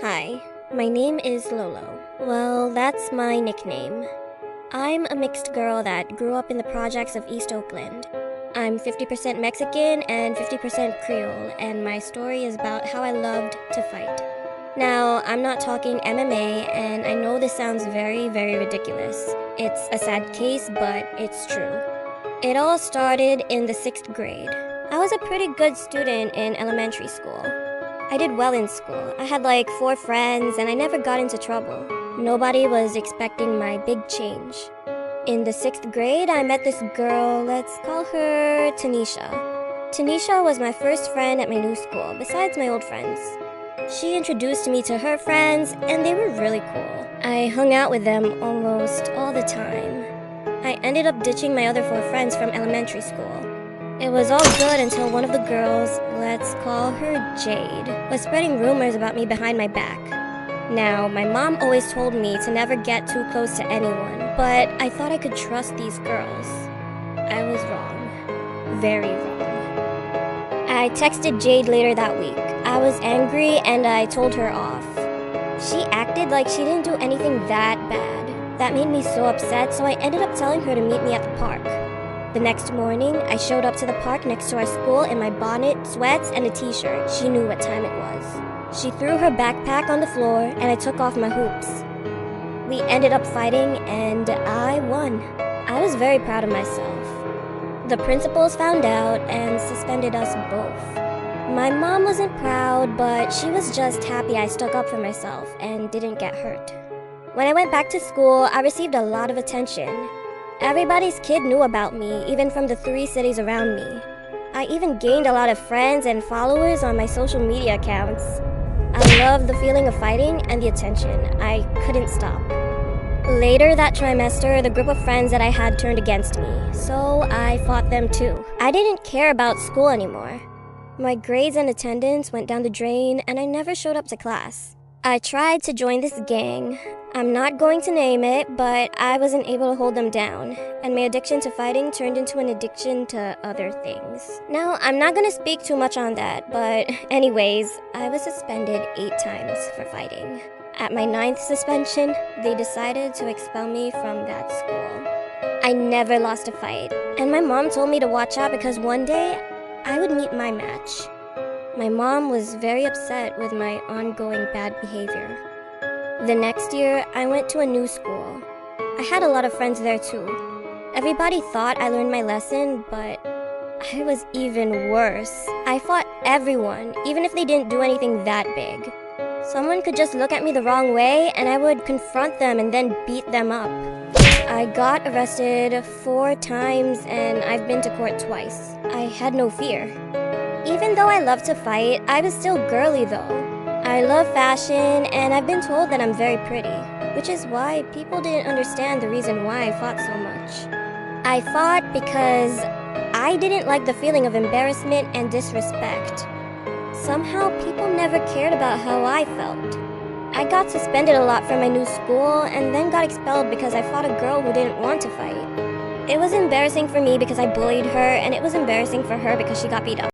Hi, my name is Lolo. Well, that's my nickname. I'm a mixed girl that grew up in the projects of East Oakland. I'm 50% Mexican and 50% Creole, and my story is about how I loved to fight. Now, I'm not talking MMA, and I know this sounds very, very ridiculous. It's a sad case, but it's true. It all started in the 6th grade. I was a pretty good student in elementary school. I did well in school. I had like 4 friends and I never got into trouble. Nobody was expecting my big change. In the 6th grade, I met this girl, let's call her Tanisha. Tanisha was my first friend at my new school, besides my old friends. She introduced me to her friends and they were really cool. I hung out with them almost all the time. I ended up ditching my other 4 friends from elementary school. It was all good until one of the girls, let's call her Jade, was spreading rumors about me behind my back. Now, my mom always told me to never get too close to anyone, but I thought I could trust these girls. I was wrong. Very wrong. I texted Jade later that week. I was angry and I told her off. She acted like she didn't do anything that bad. That made me so upset, so I ended up telling her to meet me at the park. The next morning, I showed up to the park next to our school in my bonnet, sweats, and a t-shirt. She knew what time it was. She threw her backpack on the floor, and I took off my hoops. We ended up fighting, and I won. I was very proud of myself. The principals found out and suspended us both. My mom wasn't proud, but she was just happy I stuck up for myself and didn't get hurt. When I went back to school, I received a lot of attention. Everybody's kid knew about me, even from the 3 cities around me. I even gained a lot of friends and followers on my social media accounts. I loved the feeling of fighting and the attention. I couldn't stop. Later that trimester, the group of friends that I had turned against me, so I fought them too. I didn't care about school anymore. My grades and attendance went down the drain, and I never showed up to class. I tried to join this gang. I'm not going to name it, but I wasn't able to hold them down, and my addiction to fighting turned into an addiction to other things. Now, I'm not going to speak too much on that, but anyways, I was suspended 8 times for fighting. At my 9th suspension, they decided to expel me from that school. I never lost a fight, and my mom told me to watch out because one day, I would meet my match. My mom was very upset with my ongoing bad behavior. The next year, I went to a new school. I had a lot of friends there too. Everybody thought I learned my lesson, but I was even worse. I fought everyone, even if they didn't do anything that big. Someone could just look at me the wrong way, and I would confront them and then beat them up. I got arrested 4 times, and I've been to court twice. I had no fear. Even though I love to fight, I was still girly though. I love fashion, and I've been told that I'm very pretty, which is why people didn't understand the reason why I fought so much. I fought because I didn't like the feeling of embarrassment and disrespect. Somehow, people never cared about how I felt. I got suspended a lot from my new school, and then got expelled because I fought a girl who didn't want to fight. It was embarrassing for me because I bullied her, and it was embarrassing for her because she got beat up.